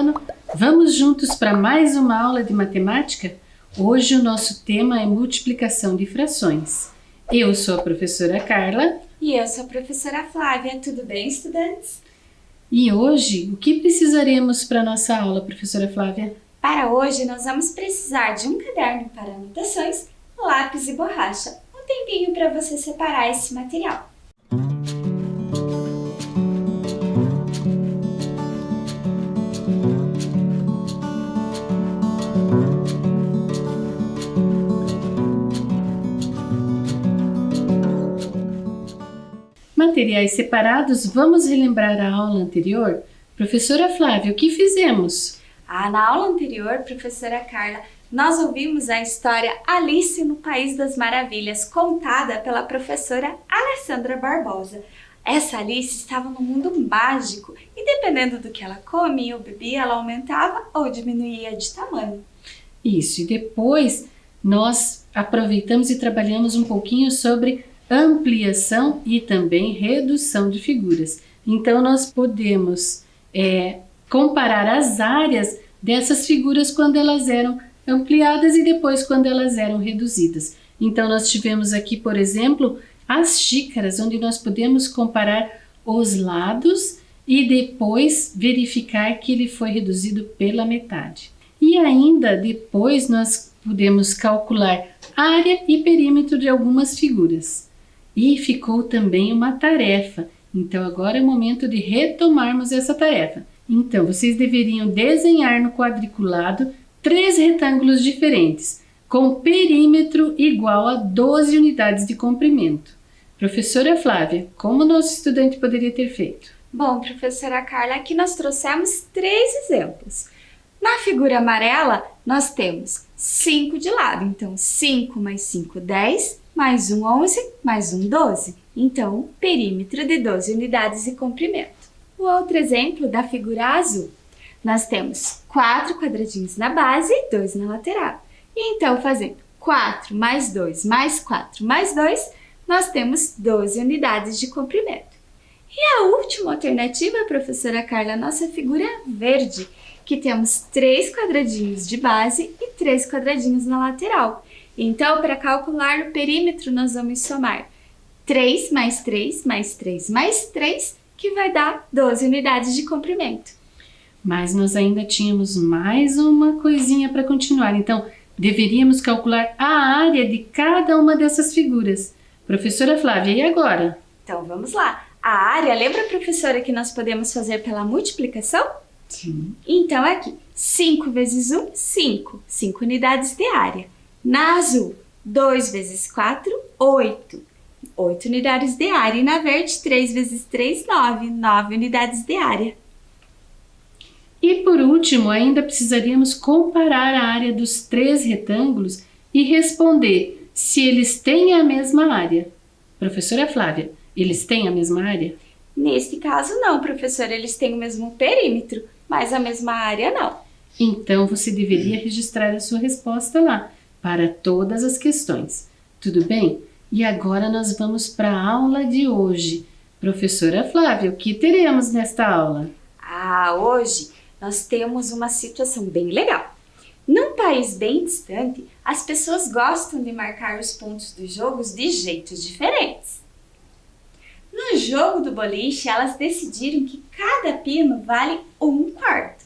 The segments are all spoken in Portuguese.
ano, vamos juntos para mais uma aula de matemática? Hoje o nosso tema é multiplicação de frações. Eu sou a professora Carla. E eu sou a professora Flávia. Tudo bem, estudantes? E hoje, o que precisaremos para a nossa aula, professora Flávia? Para hoje, nós vamos precisar de um caderno para anotações, lápis e borracha. Um tempinho para você separar esse material. Materiais separados, vamos relembrar a aula anterior? Professora Flávia, o que fizemos? Na aula anterior, professora Carla, nós ouvimos a história Alice no País das Maravilhas, contada pela professora Alessandra Barbosa. Essa Alice estava no mundo mágico e dependendo do que ela comia ou bebia, ela aumentava ou diminuía de tamanho. Isso, e depois nós aproveitamos e trabalhamos um pouquinho sobre ampliação e também redução de figuras. Então, nós podemos comparar as áreas dessas figuras quando elas eram ampliadas e depois quando elas eram reduzidas. Então, nós tivemos aqui, por exemplo, as xícaras, onde nós podemos comparar os lados e depois verificar que ele foi reduzido pela metade. E ainda depois nós podemos calcular área e perímetro de algumas figuras. E ficou também uma tarefa. Então agora é o momento de retomarmos essa tarefa. Então vocês deveriam desenhar no quadriculado 3 retângulos diferentes, com perímetro igual a 12 unidades de comprimento. Professora Flávia, como o nosso estudante poderia ter feito? Bom, professora Carla, aqui nós trouxemos 3 exemplos. Na figura amarela, nós temos 5 de lado, então 5 mais 5, 10, mais 1, 11, mais 1, 12. Então, perímetro de 12 unidades de comprimento. O outro exemplo da figura azul, nós temos 4 quadradinhos na base e 2 na lateral. E então, fazendo 4 mais 2 mais 4 mais 2, nós temos 12 unidades de comprimento. E a última alternativa, professora Carla, a nossa figura verde, que temos 3 quadradinhos de base e 3 quadradinhos na lateral. Então, para calcular o perímetro, nós vamos somar 3 mais 3 mais 3 mais 3, que vai dar 12 unidades de comprimento. Mas nós ainda tínhamos mais uma coisinha para continuar. Então, deveríamos calcular a área de cada uma dessas figuras. Professora Flávia, e agora? Então, vamos lá. A área, lembra, professora, que nós podemos fazer pela multiplicação? Sim. Então, aqui, 5 vezes 1, 5. 5 unidades de área. Na azul, 2 vezes 4, 8. 8 unidades de área. E na verde, 3 vezes 3, 9. 9 unidades de área. E por último, ainda precisaríamos comparar a área dos 3 retângulos e responder se eles têm a mesma área. Professora Flávia, eles têm a mesma área? Neste caso, não, professora. Eles têm o mesmo perímetro, mas a mesma área não. Então, você deveria registrar a sua resposta lá, para todas as questões. Tudo bem? E agora nós vamos para a aula de hoje. Professora Flávia, o que teremos nesta aula? Hoje nós temos uma situação bem legal. Num país bem distante, as pessoas gostam de marcar os pontos dos jogos de jeitos diferentes. No jogo do boliche, elas decidiram que cada pino vale 1/4.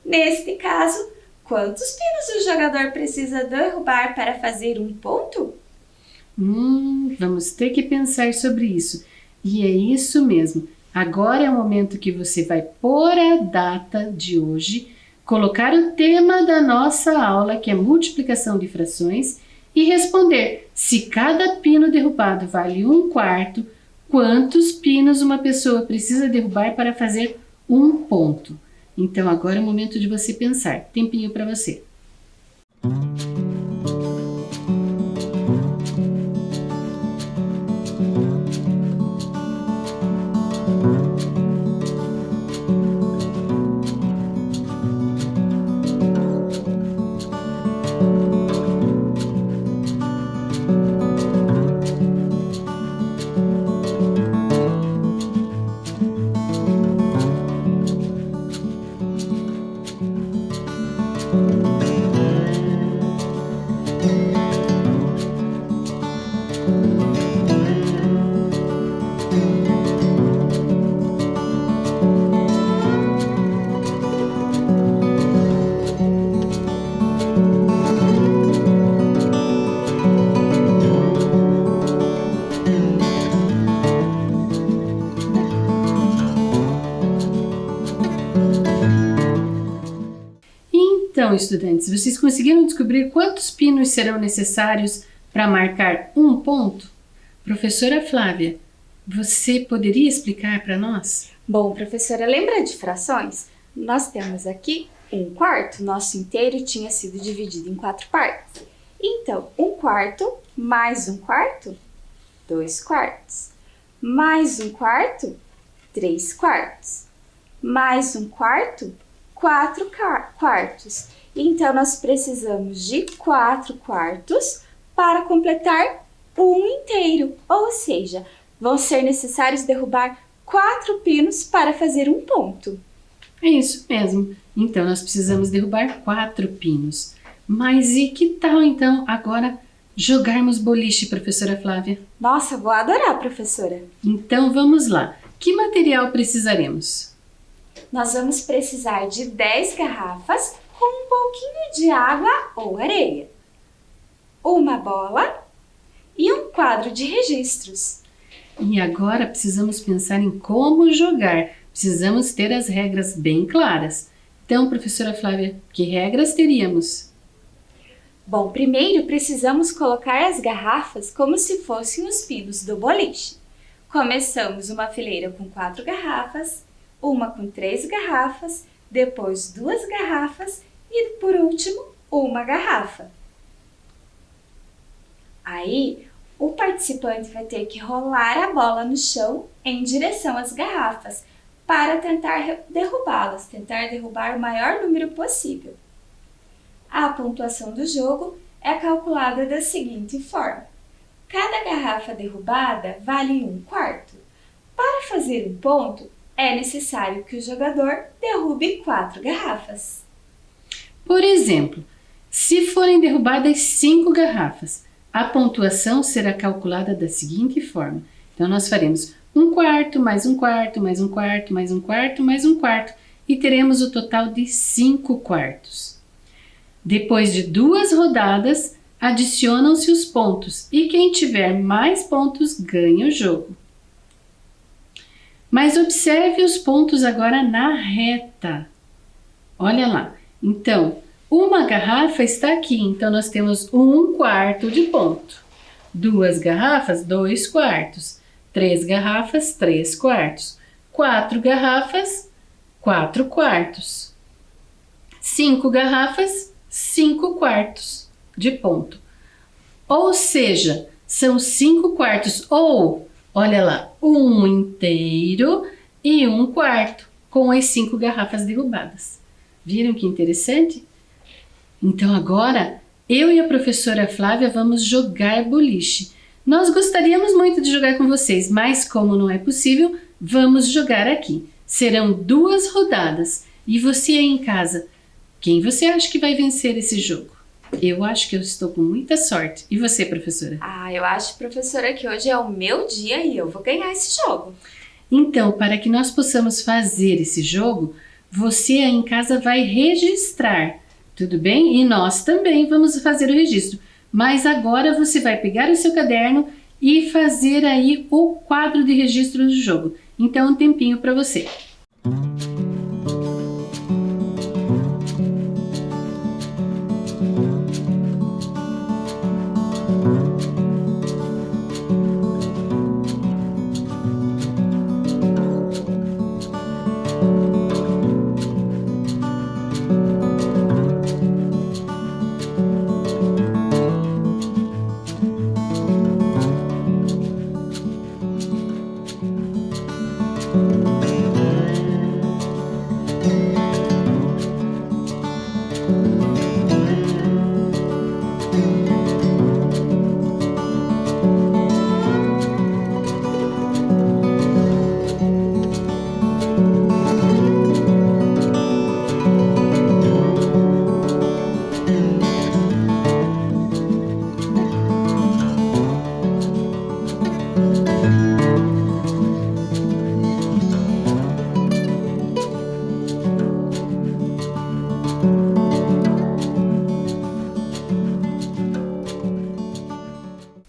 Neste caso, quantos pinos o jogador precisa derrubar para fazer um ponto? Vamos ter que pensar sobre isso. E é isso mesmo. Agora é o momento que você vai pôr a data de hoje, colocar o tema da nossa aula, que é multiplicação de frações, e responder se cada pino derrubado vale 1/4, quantos pinos uma pessoa precisa derrubar para fazer um ponto. Então agora é o momento de você pensar. Tempinho para você. Então, estudantes, vocês conseguiram descobrir quantos pinos serão necessários para marcar um ponto? Professora Flávia, você poderia explicar para nós? Bom, professora, lembra de frações? Nós temos aqui 1/4, nosso inteiro tinha sido dividido em 4 partes. Então, 1/4 mais 1/4, 2/4. Mais 1/4, 3/4. Mais 1/4, 4/4. Então, nós precisamos de 4/4 para completar um inteiro. Ou seja, vão ser necessários derrubar 4 pinos para fazer um ponto. É isso mesmo. Então, nós precisamos derrubar 4 pinos. Mas e que tal, então, agora jogarmos boliche, professora Flávia? Nossa, vou adorar, professora. Então, vamos lá. Que material precisaremos? Nós vamos precisar de 10 garrafas com um pouquinho de água ou areia, uma bola e um quadro de registros. E agora precisamos pensar em como jogar. Precisamos ter as regras bem claras. Então, professora Flávia, que regras teríamos? Bom, primeiro precisamos colocar as garrafas como se fossem os pinos do boliche. Começamos uma fileira com 4 garrafas, uma com 3 garrafas, depois 2 garrafas e, por último, uma garrafa. Aí, o participante vai ter que rolar a bola no chão em direção às garrafas para tentar derrubá-las, tentar derrubar o maior número possível. A pontuação do jogo é calculada da seguinte forma: cada garrafa derrubada vale 1/4. Para fazer um ponto, é necessário que o jogador derrube 4 garrafas. Por exemplo, se forem derrubadas 5 garrafas, a pontuação será calculada da seguinte forma. Então, nós faremos 1/4, mais 1/4, mais 1/4, mais 1/4, mais 1/4 e teremos o total de 5/4. Depois de 2 rodadas, adicionam-se os pontos e quem tiver mais pontos ganha o jogo. Mas observe os pontos agora na reta. Olha lá. Então, uma garrafa está aqui, então nós temos 1/4 de ponto. 2 garrafas, 2/4. 3 garrafas, 3/4. 4 garrafas, 4/4. 5 garrafas, 5/4 de ponto. Ou seja, são 5/4 ou, olha lá, 1 inteiro e 1/4 com as 5 garrafas derrubadas. Viram que interessante? Então agora, eu e a professora Flávia vamos jogar boliche. Nós gostaríamos muito de jogar com vocês, mas como não é possível, vamos jogar aqui. Serão 2 rodadas. E você aí em casa, quem você acha que vai vencer esse jogo? Eu acho que eu estou com muita sorte. E você, professora? Eu acho, professora, que hoje é o meu dia e eu vou ganhar esse jogo. Então, para que nós possamos fazer esse jogo, você aí em casa vai registrar, tudo bem? E nós também vamos fazer o registro. Mas agora você vai pegar o seu caderno e fazer aí o quadro de registro do jogo. Então, um tempinho para você.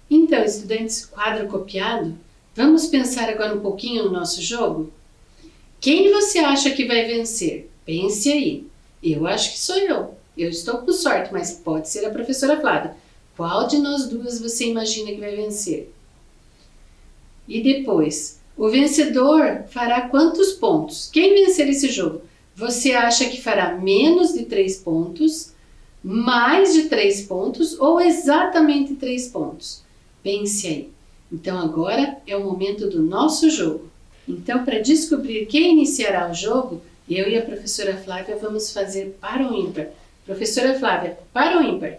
Então, estudantes, quadro copiado, vamos pensar agora um pouquinho no nosso jogo? Quem você acha que vai vencer? Pense aí. Eu acho que sou eu. Eu estou com sorte, mas pode ser a professora Flávia. Qual de nós duas você imagina que vai vencer? E depois, o vencedor fará quantos pontos? Quem vencer esse jogo? Você acha que fará menos de 3 pontos, mais de 3 pontos ou exatamente 3 pontos? Pense aí. Então agora é o momento do nosso jogo. Então, para descobrir quem iniciará o jogo, eu e a professora Flávia vamos fazer par ou ímpar. Professora Flávia, par ou ímpar?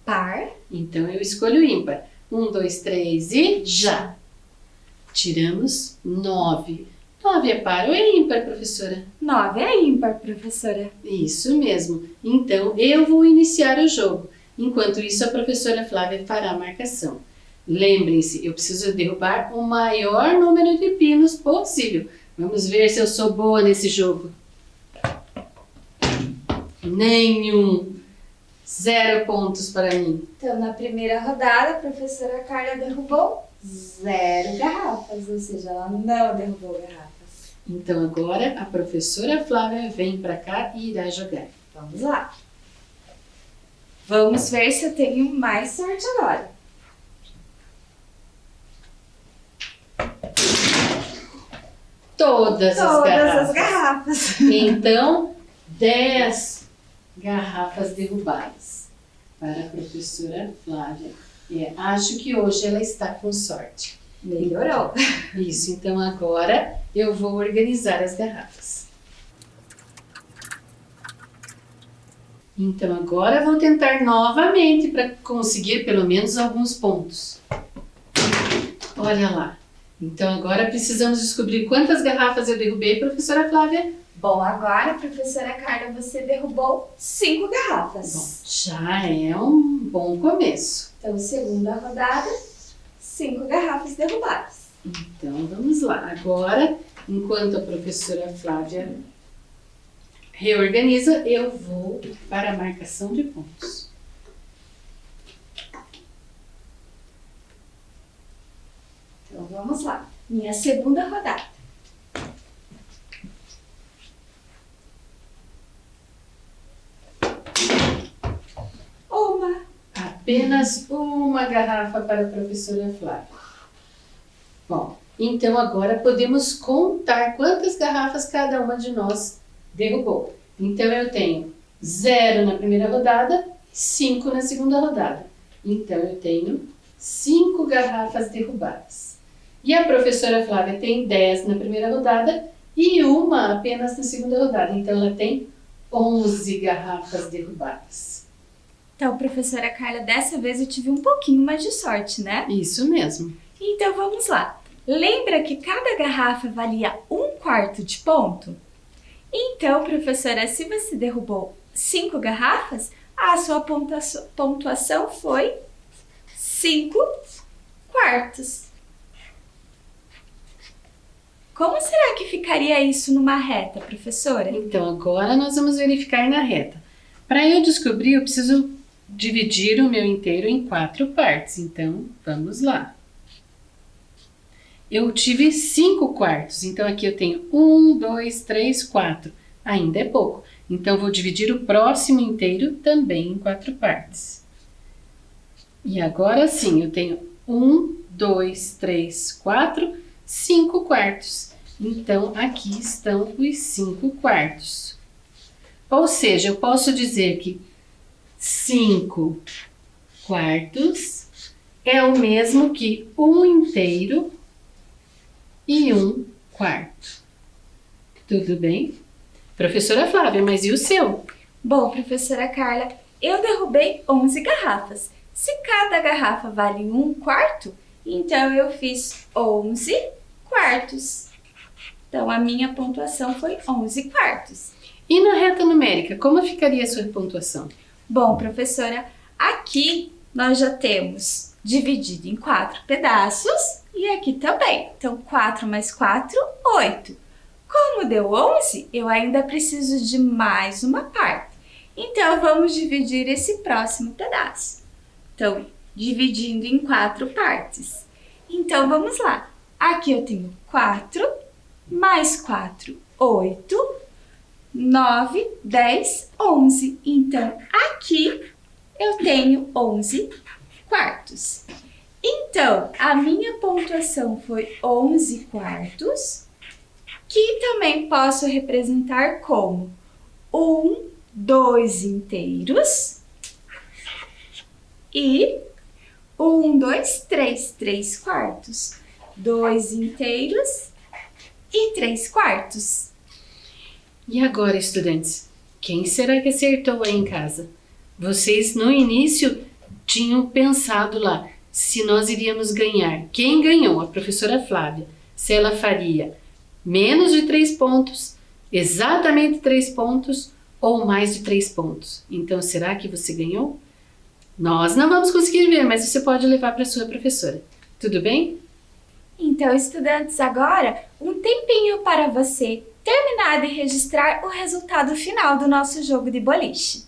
Par. Então eu escolho ímpar. 1, 2, 3 e já! Tiramos 9. 9 é par ou é ímpar, professora? 9 é ímpar, professora. Isso mesmo. Então eu vou iniciar o jogo. Enquanto isso, a professora Flávia fará a marcação. Lembrem-se, eu preciso derrubar o maior número de pinos possível. Vamos ver se eu sou boa nesse jogo. Nenhum. 0 pontos para mim. Então, na primeira rodada, a professora Carla derrubou 0 garrafas, ou seja, ela não derrubou garrafas. Então agora a professora Flávia vem para cá e irá jogar. Vamos lá. Vamos ver se eu tenho mais sorte agora. Todas as garrafas. Então, 10 garrafas derrubadas para a professora Flávia. Acho que hoje ela está com sorte. Melhorou. Isso, então agora eu vou organizar as garrafas. Então agora vou tentar novamente para conseguir pelo menos alguns pontos. Olha lá. Então agora precisamos descobrir quantas garrafas eu derrubei, professora Flávia? Bom, agora, professora Carla, você derrubou 5 garrafas. Bom, já é um bom começo. Então, segunda rodada, 5 garrafas derrubadas. Então, vamos lá. Agora, enquanto a professora Flávia reorganiza, eu vou para a marcação de pontos. Então, vamos lá. Minha segunda rodada. Apenas uma garrafa para a professora Flávia. Bom, então agora podemos contar quantas garrafas cada uma de nós derrubou. Então eu tenho 0 na primeira rodada, 5 na segunda rodada. Então eu tenho 5 garrafas derrubadas. E a professora Flávia tem 10 na primeira rodada e uma apenas na segunda rodada. Então ela tem 11 garrafas derrubadas. Então, professora Carla, dessa vez eu tive um pouquinho mais de sorte, né? Isso mesmo. Então, vamos lá. Lembra que cada garrafa valia 1/4 de ponto? Então, professora, se você derrubou 5 garrafas, a sua pontuação foi 5/4. Como será que ficaria isso numa reta, professora? Então, agora nós vamos verificar na reta. Para eu descobrir, eu preciso dividir o meu inteiro em 4 partes. Então, vamos lá. Eu tive 5/4, então aqui eu tenho 1, 2, 3, 4. Ainda é pouco. Então, vou dividir o próximo inteiro também em 4 partes. E agora sim, eu tenho 1, 2, 3, 4, 5/4. Então, aqui estão os 5/4. Ou seja, eu posso dizer que 5/4 é o mesmo que 1 inteiro e 1/4. Tudo bem? Professora Flávia, mas e o seu? Bom, professora Carla, eu derrubei 11 garrafas. Se cada garrafa vale 1/4, então eu fiz 11/4. Então, a minha pontuação foi 11/4. E na reta numérica, como ficaria a sua pontuação? Bom, professora, aqui nós já temos dividido em 4 pedaços e aqui também. Então, 4 mais 4, 8. Como deu 11, eu ainda preciso de mais uma parte. Então, vamos dividir esse próximo pedaço. Então, dividindo em 4 partes. Então, vamos lá. Aqui eu tenho 4, mais 4, 8. 9, 10, 11. Então, aqui eu tenho 11 quartos. Então, a minha pontuação foi 11 quartos, que também posso representar como 1, 2 inteiros e 1, 2, 3, 3 quartos. 2 inteiros e 3 quartos. E agora, estudantes, quem será que acertou aí em casa? Vocês no início tinham pensado lá se nós iríamos ganhar. Quem ganhou? A professora Flávia. Se ela faria menos de 3 pontos, exatamente 3 pontos ou mais de 3 pontos. Então, será que você ganhou? Nós não vamos conseguir ver, mas você pode levar para a sua professora. Tudo bem? Então, estudantes, agora um tempinho para você terminar de registrar o resultado final do nosso jogo de boliche.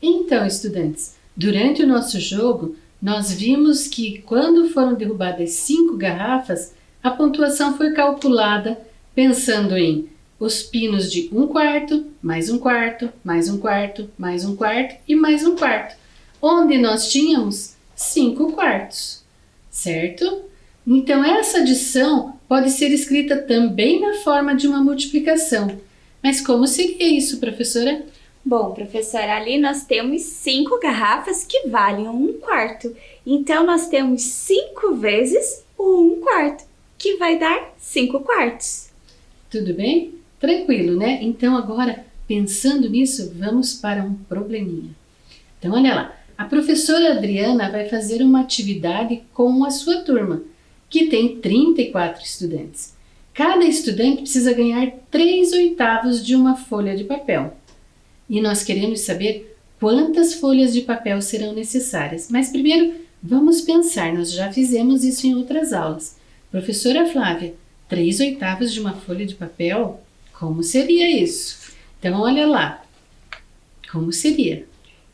Então, estudantes, durante o nosso jogo, nós vimos que quando foram derrubadas 5 garrafas, a pontuação foi calculada pensando em os pinos de 1 quarto, mais 1 quarto, mais 1 quarto, mais 1 quarto e mais 1 quarto, onde nós tínhamos 5 quartos, certo? Então, essa adição pode ser escrita também na forma de uma multiplicação. Mas como seria isso, professora? Bom, professora, ali nós temos 5 garrafas que valem 1 quarto. Então, nós temos 5 vezes o 1 quarto, que vai dar 5 quartos. Tudo bem? Tranquilo, né? Então, agora, pensando nisso, vamos para um probleminha. Então, olha lá. A professora Adriana vai fazer uma atividade com a sua turma, que tem 34 estudantes. Cada estudante precisa ganhar 3/8 de uma folha de papel. E nós queremos saber quantas folhas de papel serão necessárias. Mas primeiro, vamos pensar, nós já fizemos isso em outras aulas. Professora Flávia, 3/8 de uma folha de papel? Como seria isso? Então, olha lá. Como seria?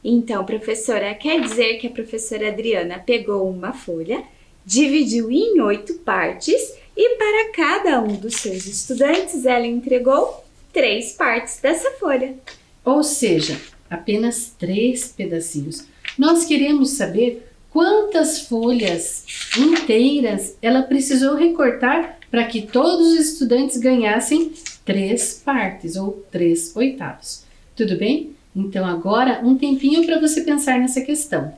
Então, professora, quer dizer que a professora Adriana pegou uma folha, dividiu em 8 partes e para cada um dos seus estudantes ela entregou 3 partes dessa folha. Ou seja, apenas 3 pedacinhos. Nós queremos saber quantas folhas inteiras ela precisou recortar para que todos os estudantes ganhassem 3 partes ou 3/8. Tudo bem? Então agora um tempinho para você pensar nessa questão.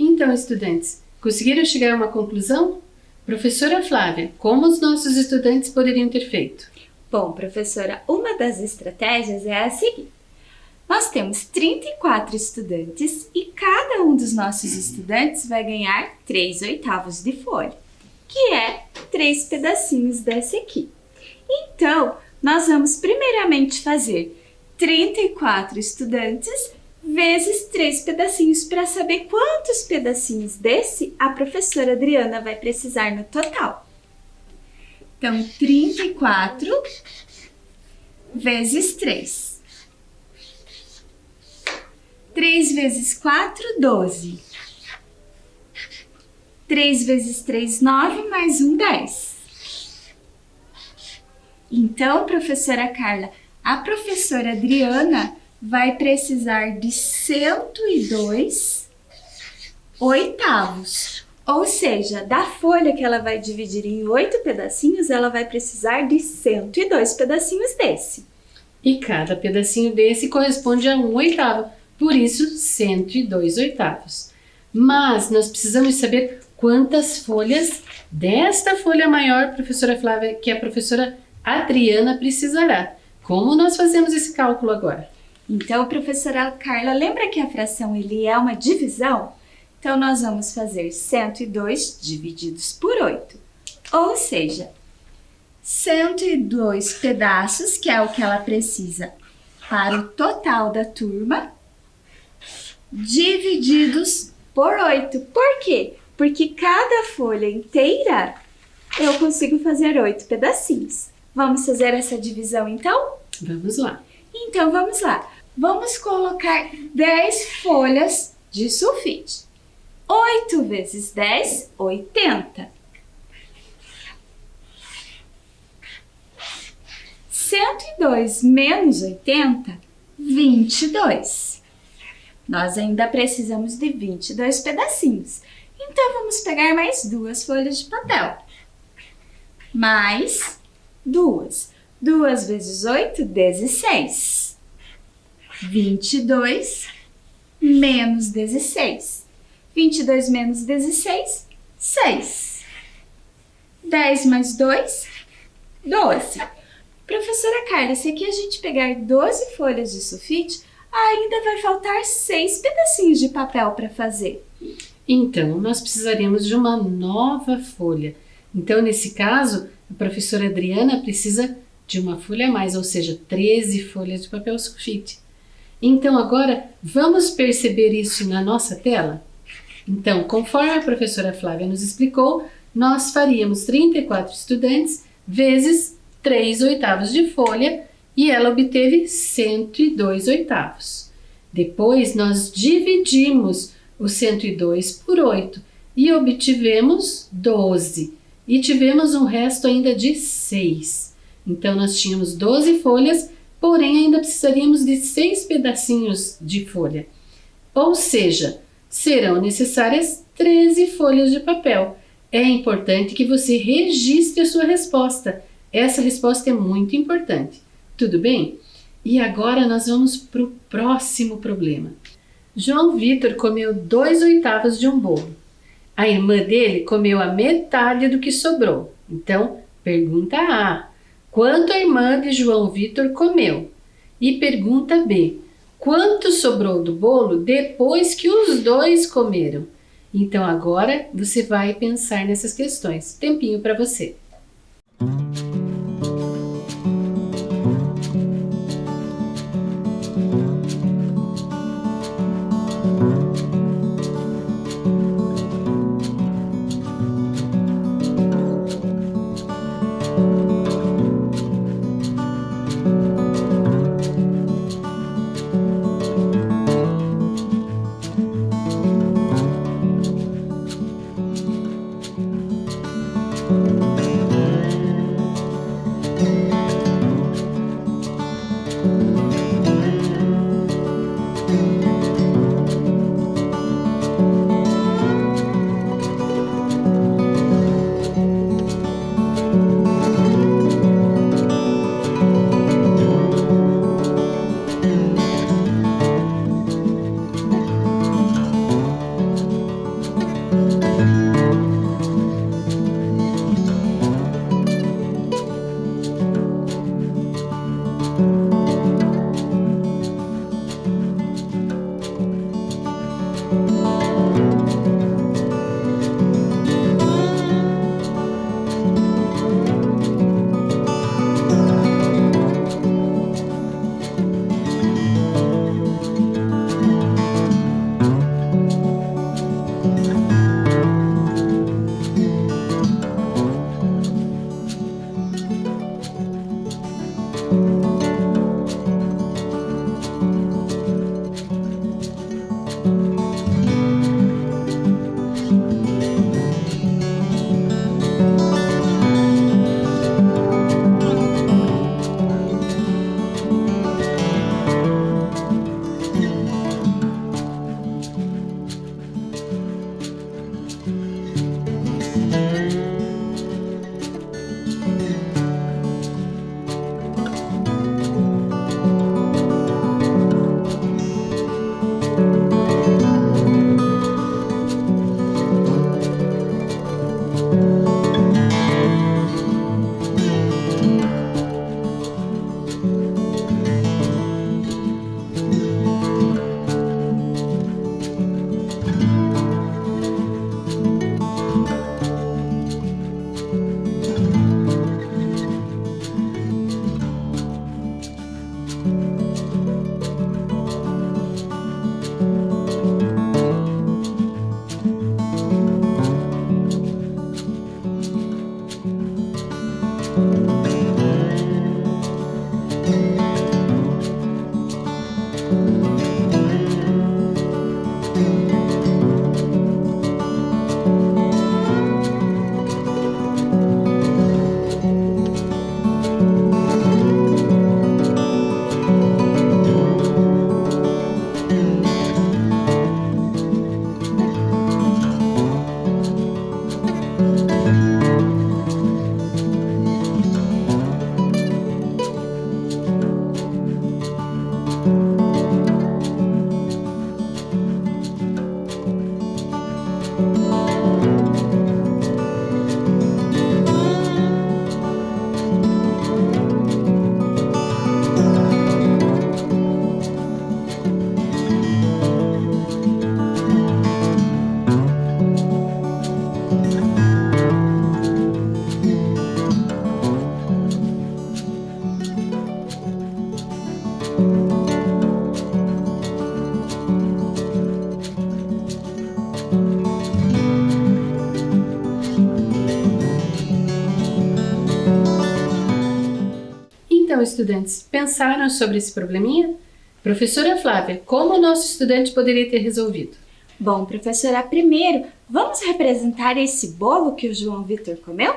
Então, estudantes, conseguiram chegar a uma conclusão? Professora Flávia, como os nossos estudantes poderiam ter feito? Bom, professora, uma das estratégias é a seguinte. Nós temos 34 estudantes e cada um dos nossos estudantes vai ganhar 3/8 de folha, que é 3 pedacinhos dessa aqui. Então, nós vamos primeiramente fazer 34 estudantes vezes 3 pedacinhos para saber quantos pedacinhos desse a professora Adriana vai precisar no total. Então, 34 vezes 3. 3 vezes 4, 12. 3 vezes 3, 9, mais 1, 10. Então, professora Carla, a professora Adriana vai precisar de 102/8. Ou seja, da folha que ela vai dividir em 8 pedacinhos, ela vai precisar de 102 pedacinhos desse. E cada pedacinho desse corresponde a 1/8, por isso 102/8. Mas nós precisamos saber quantas folhas desta folha maior, professora Flávia, que a professora Adriana precisará. Como nós fazemos esse cálculo agora? Então, professora Carla, lembra que a fração ele é uma divisão? Então, nós vamos fazer 102 divididos por 8. Ou seja, 102 pedaços, que é o que ela precisa para o total da turma, divididos por 8. Por quê? Porque cada folha inteira eu consigo fazer 8 pedacinhos. Vamos fazer essa divisão, então? Vamos lá. Então, vamos lá. Vamos colocar 10 folhas de sulfite. 8 vezes 10, 80. 102 menos 80, 22. Nós ainda precisamos de 22 pedacinhos. Então, vamos pegar mais 2 folhas de papel. Mais 2. 2 vezes 8, 16. 22 menos 16. 22 menos 16, 6. 10 mais 2, 12. Professora Carla, se aqui a gente pegar 12 folhas de sulfite, ainda vai faltar 6 pedacinhos de papel para fazer. Então, nós precisaríamos de uma nova folha. Então, nesse caso, a professora Adriana precisa de uma folha a mais, ou seja, 13 folhas de papel sulfite. Então, agora, vamos perceber isso na nossa tela? Então, conforme a professora Flávia nos explicou, nós faríamos 34 estudantes vezes 3/8 de folha e ela obteve 102/8. Depois, nós dividimos os 102 por 8 e obtivemos 12. E tivemos um resto ainda de 6. Então, nós tínhamos 12 folhas, porém ainda precisaríamos de 6 pedacinhos de folha. Ou seja, serão necessárias 13 folhas de papel. É importante que você registre a sua resposta. Essa resposta é muito importante. Tudo bem? E agora nós vamos para o próximo problema. João Vitor comeu 2/8 de um bolo. A irmã dele comeu a metade do que sobrou. Então, pergunta A: quanto a irmã de João Vitor comeu? E pergunta B: quanto sobrou do bolo depois que os dois comeram? Então, agora você vai pensar nessas questões. Tempinho para você. então, estudantes, pensaram sobre esse probleminha? Professora Flávia, como o nosso estudante poderia ter resolvido? Bom, professora, primeiro, vamos representar esse bolo que o João Vitor comeu?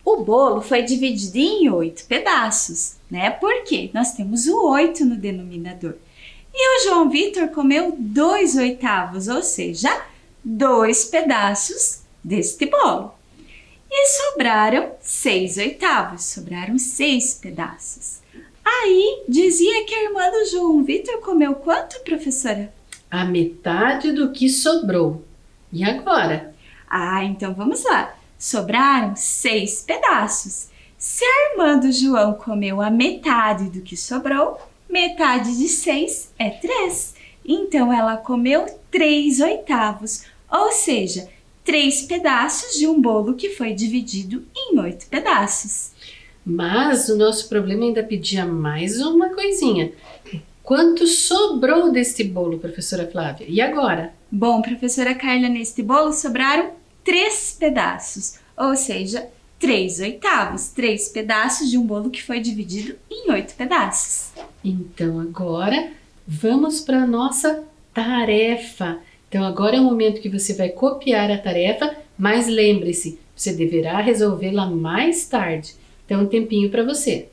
O bolo foi dividido em 8 pedaços, né? Porque nós temos o 8 no denominador. E o João Vitor comeu 2/8, ou seja, 2 pedaços deste bolo. E sobraram 6/8, sobraram 6 pedaços. Aí, dizia que a irmã do João Vitor comeu quanto, professora? A metade do que sobrou. E agora? Então vamos lá. Sobraram 6 pedaços. Se a irmã do João comeu a metade do que sobrou, metade de 6 é 3. Então ela comeu 3/8, ou seja, 3 pedaços de um bolo que foi dividido em 8 pedaços. Mas o nosso problema ainda pedia mais uma coisinha. Quanto sobrou deste bolo, professora Flávia? E agora? Bom, professora Carla, neste bolo sobraram 3 pedaços, ou seja, 3/8, 3 pedaços de um bolo que foi dividido em 8 pedaços. Então agora vamos para a nossa tarefa. Então agora é o momento que você vai copiar a tarefa, mas lembre-se, você deverá resolvê-la mais tarde. Então um tempinho para você.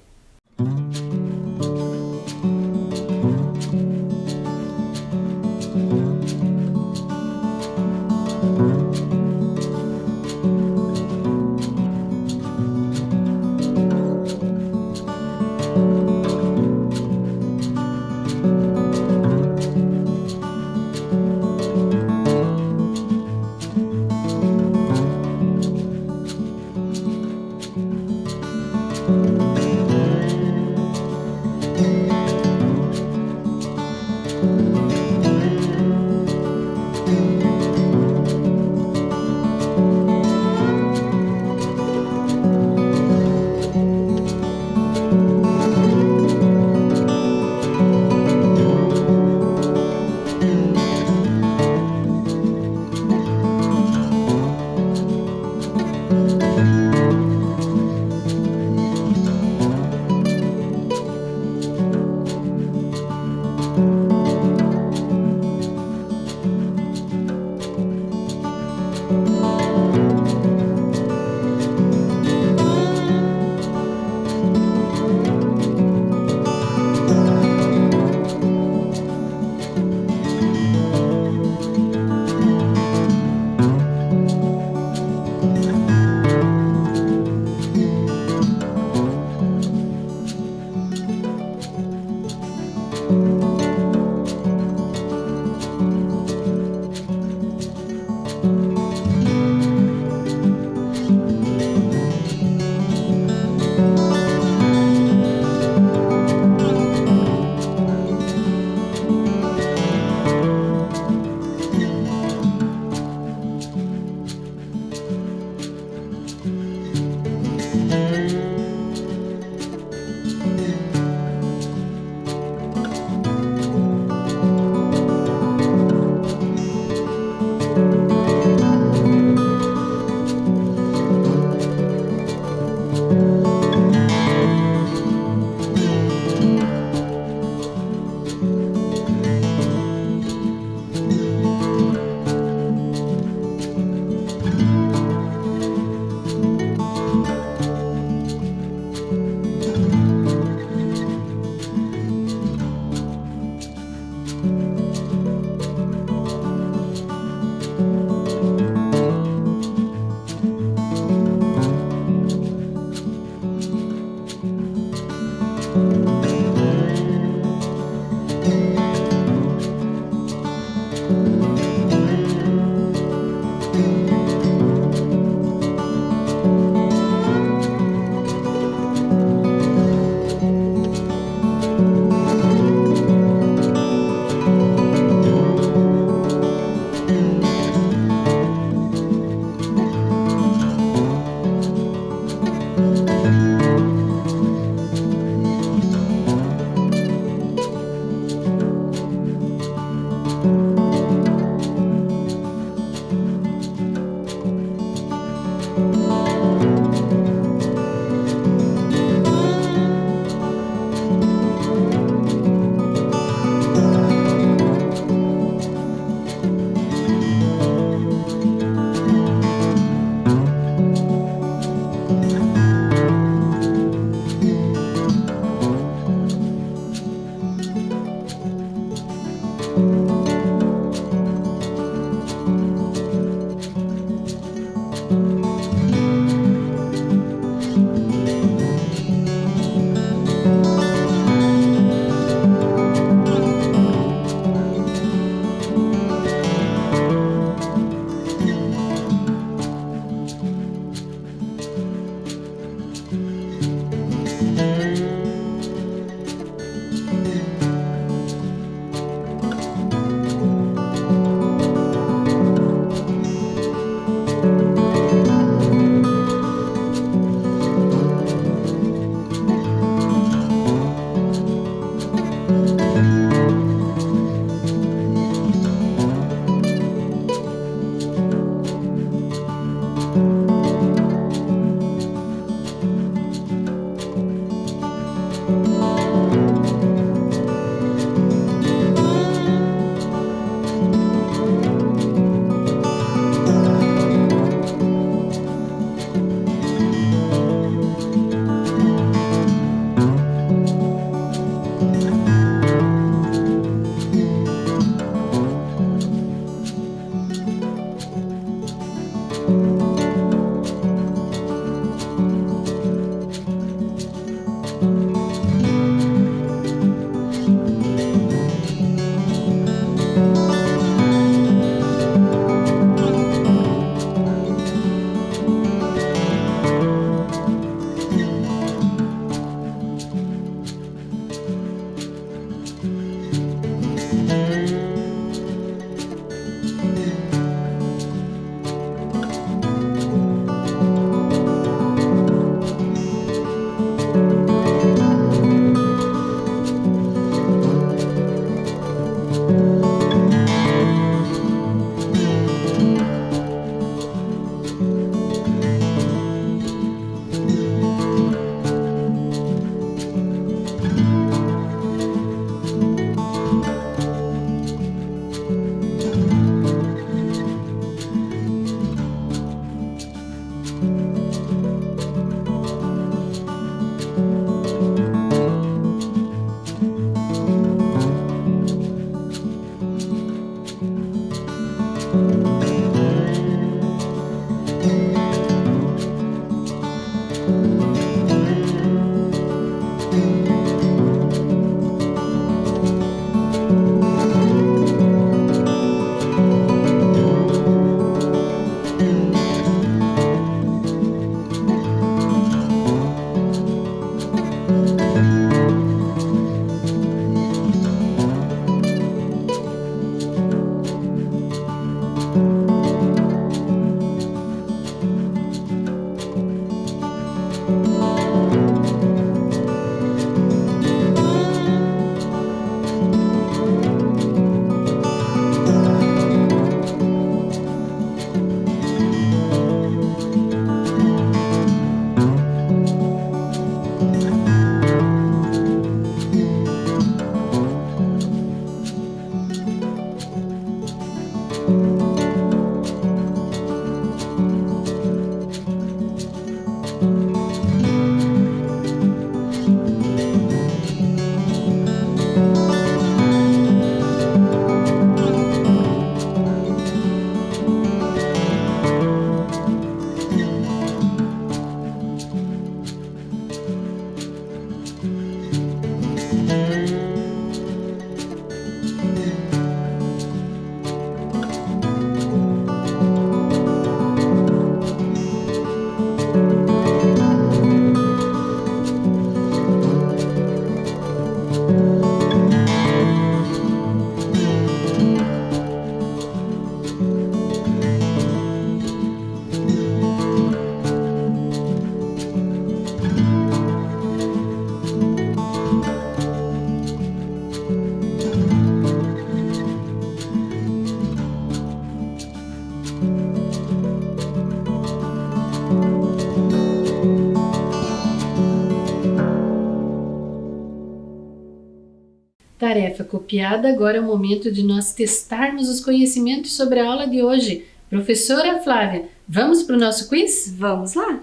Tarefa copiada, agora é o momento de nós testarmos os conhecimentos sobre a aula de hoje. Professora Flávia, vamos para o nosso quiz? Vamos lá!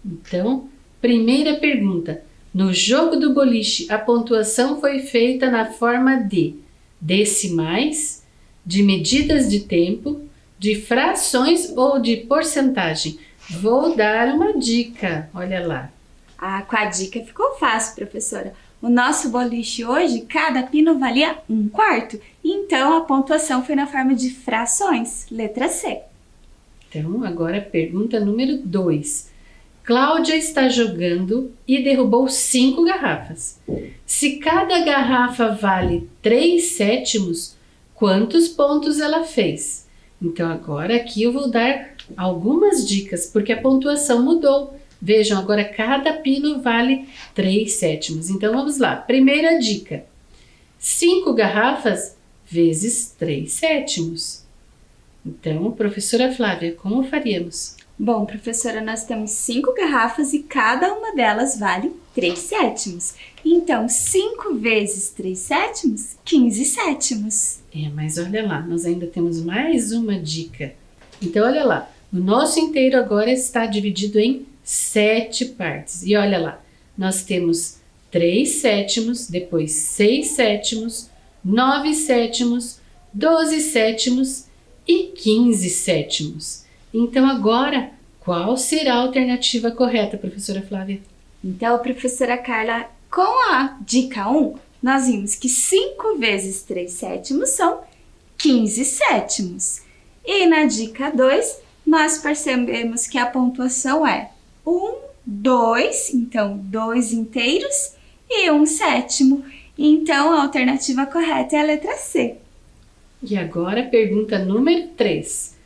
Então, primeira pergunta. No jogo do boliche, a pontuação foi feita na forma de decimais, de medidas de tempo, de frações ou de porcentagem? Vou dar uma dica, olha lá. Com a dica ficou fácil, professora. O nosso boliche hoje, cada pino valia 1/4. Então, a pontuação foi na forma de frações. Letra C. Então, agora pergunta número 2. Cláudia está jogando e derrubou 5 garrafas. Se cada garrafa vale 3/7, quantos pontos ela fez? Então, agora aqui eu vou dar algumas dicas, porque a pontuação mudou. Vejam, agora cada pino vale 3/7. Então, vamos lá. Primeira dica. 5 garrafas vezes 3/7. Então, professora Flávia, como faríamos? Bom, professora, nós temos 5 garrafas e cada uma delas vale 3/7. Então, 5 vezes 3/7, 15/7. Mas olha lá, nós ainda temos mais uma dica. Então, olha lá. O nosso inteiro agora está dividido em 7 partes. E olha lá, nós temos 3/7, depois 6/7, 9/7, 12/7 e 15/7. Então agora, qual será a alternativa correta, professora Flávia? Então, professora Carla, com a dica 1, nós vimos que 5 vezes 3/7 são 15/7. E na dica 2, nós percebemos que a pontuação é 1, 2, então 2 inteiros e 1/7. Então a alternativa correta é a letra C. E agora pergunta número 3.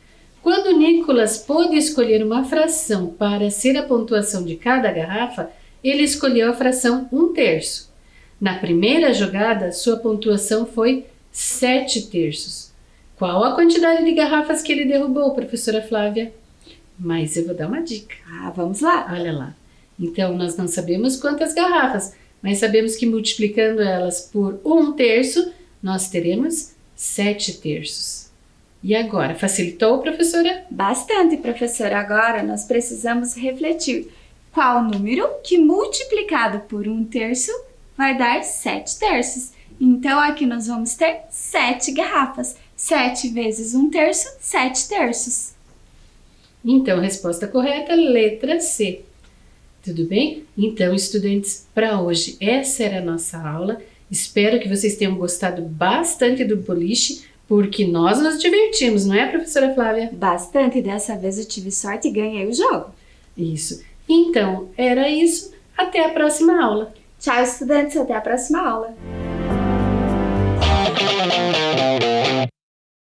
Quando Nicolas pôde escolher uma fração para ser a pontuação de cada garrafa, ele escolheu a fração 1/3. Na primeira jogada, sua pontuação foi 7/3. Qual a quantidade de garrafas que ele derrubou, professora Flávia? Mas eu vou dar uma dica. Vamos lá. Olha lá. Então, nós não sabemos quantas garrafas, mas sabemos que multiplicando elas por 1/3, nós teremos 7/3. E agora, facilitou, professora? Bastante, professora. Agora nós precisamos refletir qual número que multiplicado por 1/3 vai dar 7/3. Então, aqui nós vamos ter 7 garrafas. 7 vezes 1/3, 7/3. Então, a resposta correta, letra C. Tudo bem? Então, estudantes, para hoje, essa era a nossa aula. Espero que vocês tenham gostado bastante do boliche, porque nós nos divertimos, não é, professora Flávia? Bastante, dessa vez eu tive sorte e ganhei o jogo. Isso. Então, era isso. Até a próxima aula. Tchau, estudantes, até a próxima aula.